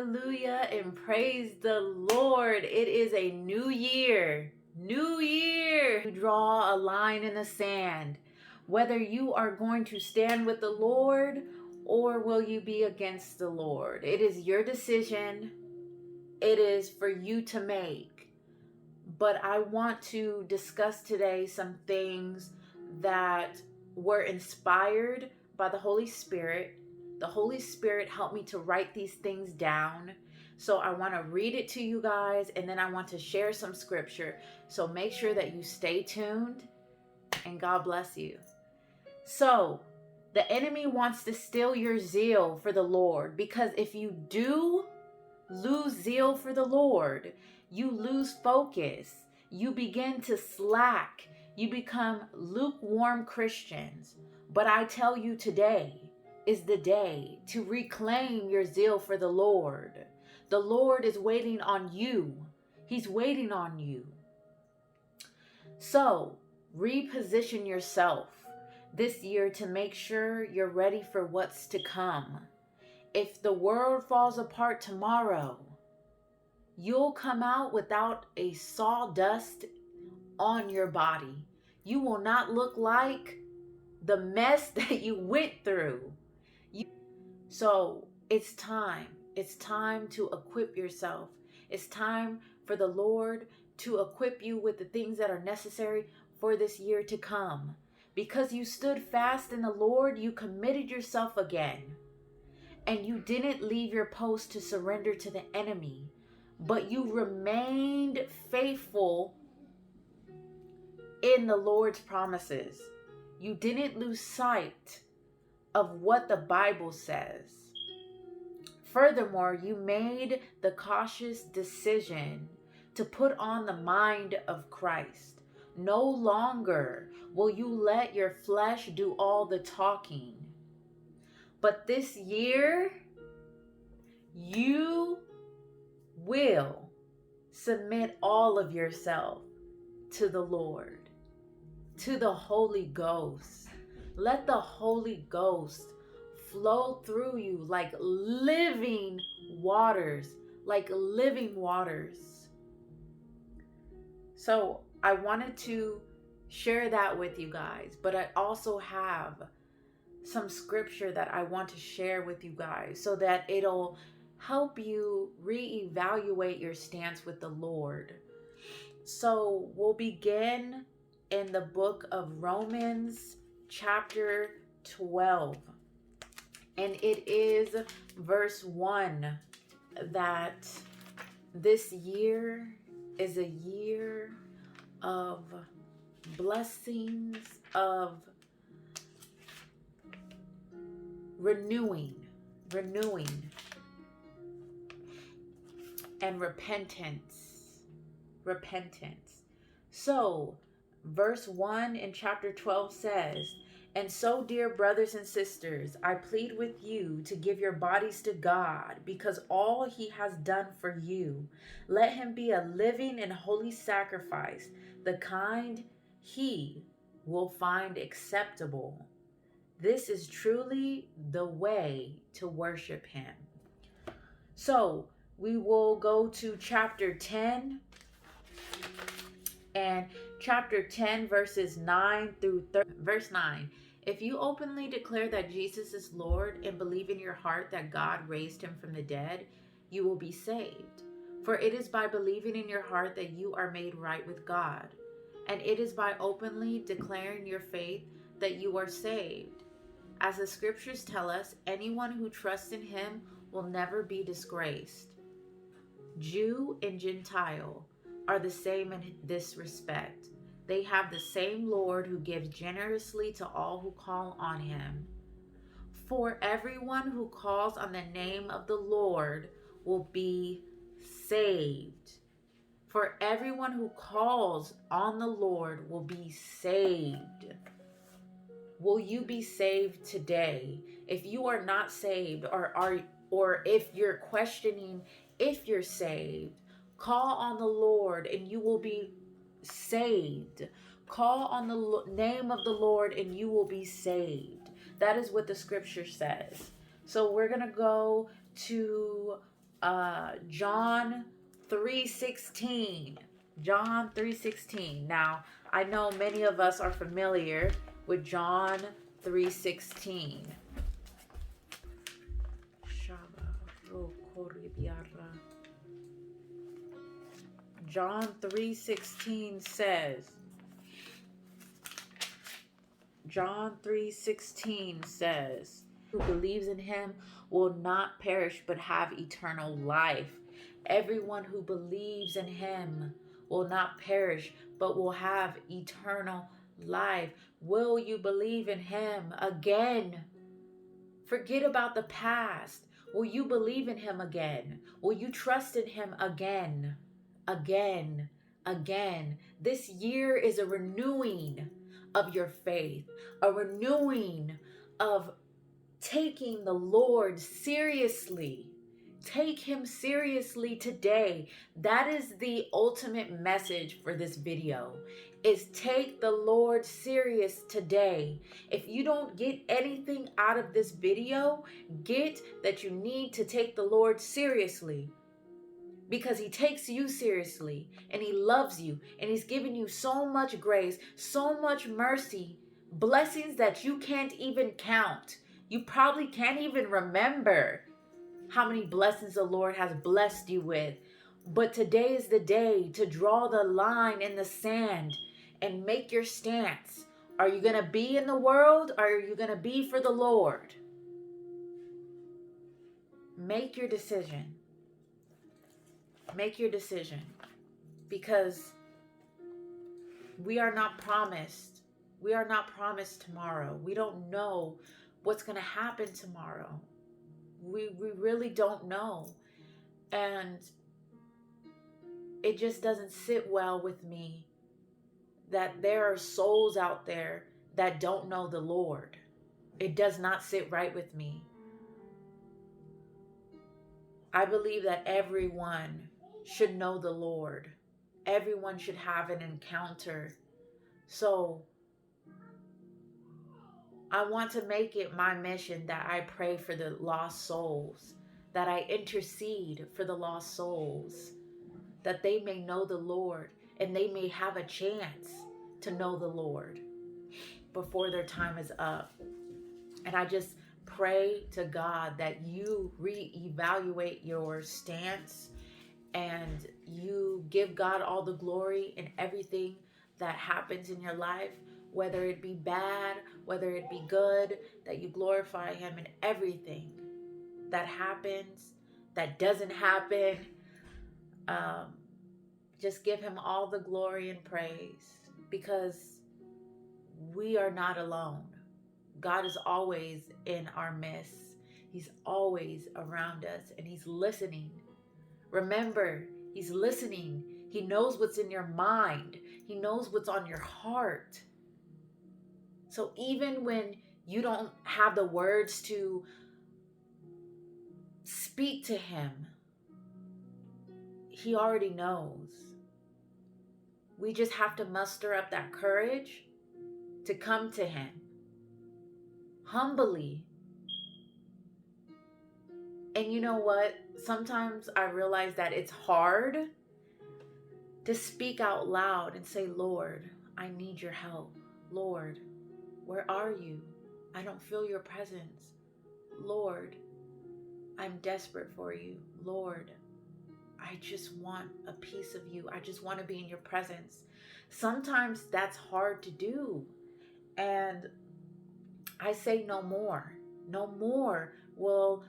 Hallelujah and praise the Lord. It is a new year. New year. You draw a line in the sand. Whether you are going to stand with the Lord or will you be against the Lord. It is your decision. It is for you to make. But I want to discuss today some things that were inspired by the Holy Spirit. The Holy Spirit helped me to write these things down. So I want to read it to you guys, and then I want to share some scripture. So make sure that you stay tuned, and God bless you. So the enemy wants to steal your zeal for the Lord, because if you do lose zeal for the Lord, you lose focus. You begin to slack. You become lukewarm Christians. But I tell you, today is the day to reclaim your zeal for the Lord. The Lord is waiting on you. He's waiting on you. So reposition yourself this year to make sure you're ready for what's to come. If the world falls apart tomorrow, you'll come out without a sawdust on your body. You will not look like the mess that you went through. So it's time. It's time to equip yourself. It's time for the Lord to equip you with the things that are necessary for this year to come. Because you stood fast in the Lord, you committed yourself again. And you didn't leave your post to surrender to the enemy, but you remained faithful in the Lord's promises. You didn't lose sight of what the Bible says. Furthermore, you made the cautious decision to put on the mind of Christ. No longer will you let your flesh do all the talking. But this year, you will submit all of yourself to the Lord, to the Holy Ghost. Let the Holy Ghost flow through you like living waters, like living waters. So I wanted to share that with you guys, but I also have some scripture that I want to share with you guys so that it'll help you reevaluate your stance with the Lord. So we'll begin in the book of Romans chapter 12. And it is verse 1 that this year is a year of blessings, of renewing, and repentance. So, verse 1 in chapter 12 says, "And so, dear brothers and sisters, I plead with you to give your bodies to God, because all he has done for you. Let him be a living and holy sacrifice, the kind he will find acceptable. This is truly the way to worship him." So we will go to chapter 10, and chapter 10 verses 9 through 30. Verse 9, "If you openly declare that Jesus is Lord and believe in your heart that God raised him from the dead, you will be saved. For it is by believing in your heart that you are made right with God, and it is by openly declaring your faith that you are saved. As the scriptures tell us, anyone who trusts in him will never be disgraced. Jew and Gentile are the same in this respect. They have the same Lord who gives generously to all who call on him. For everyone who calls on the name of the Lord will be saved." For everyone who calls on the Lord will be saved. Will you be saved today? If you are not saved, or if you're questioning if you're saved, call on the Lord and you will be saved. Call on the name of the Lord and you will be saved. That is what the scripture says. So we're going to go to John 3:16. John 3:16. Now, I know many of us are familiar with John 3:16. John 3:16 says, who believes in him will not perish but have eternal life. Everyone who believes in him will not perish but will have eternal life. Will you believe in him again? Forget about the past. Will you believe in him again? Will you trust in him again? Again, again. This year is a renewing of your faith, a renewing of taking the Lord seriously. Take him seriously today. That is the ultimate message for this video, is take the Lord serious today. If you don't get anything out of this video, get that you need to take the Lord seriously, because he takes you seriously and he loves you and he's given you so much grace, so much mercy, blessings that you can't even count. You probably can't even remember how many blessings the Lord has blessed you with. But today is the day to draw the line in the sand and make your stance. Are you going to be in the world, or are you going to be for the Lord? Make your decision. Make your decision, because we are not promised. We are not promised tomorrow. We don't know what's going to happen tomorrow. We really don't know. And it just doesn't sit well with me that there are souls out there that don't know the Lord. It does not sit right with me. I believe that everyone should know the Lord. Everyone should have an encounter. So I want to make it my mission that I pray for the lost souls, that I intercede for the lost souls, that they may know the Lord and they may have a chance to know the Lord before their time is up. And I just pray to God that you reevaluate your stance and you give God all the glory in everything that happens in your life, whether it be bad, whether it be good, that you glorify him in everything that happens, that doesn't happen. Just give him all the glory and praise, because we are not alone. God is always in our midst. He's always around us, and he's listening. Remember, he's listening. He knows what's in your mind. He knows what's on your heart. So even when you don't have the words to speak to him, he already knows. We just have to muster up that courage to come to him humbly. And you know what? Sometimes I realize that it's hard to speak out loud and say, Lord, I need your help. Lord, where are you? I don't feel your presence. Lord, I'm desperate for you. Lord, I just want a piece of you. I just want to be in your presence. Sometimes that's hard to do. And I say no more. No more will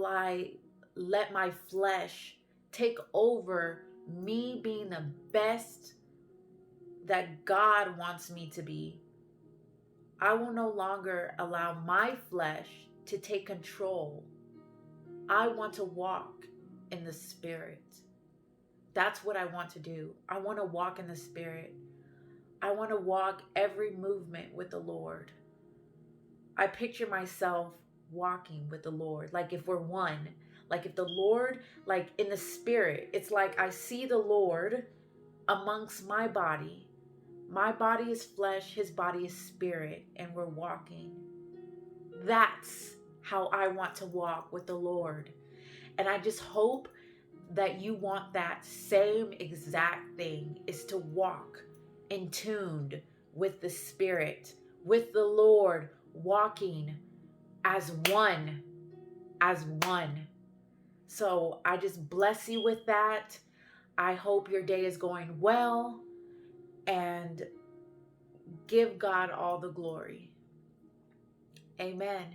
I let my flesh take over me being the best that God wants me to be. I will no longer allow my flesh to take control. I want to walk in the Spirit. That's what I want to do. I want to walk in the Spirit. I want to walk every movement with the Lord. I picture myself walking with the Lord, like if we're one. Like if the Lord, like in the Spirit, it's like I see the Lord amongst my body. My body is flesh, his body is spirit, and we're walking. That's how I want to walk with the Lord. And I just hope that you want that same exact thing, is to walk in tuned with the Spirit, with the Lord, walking as one, as one. So I just bless you with that. I hope your day is going well, and give God all the glory. Amen.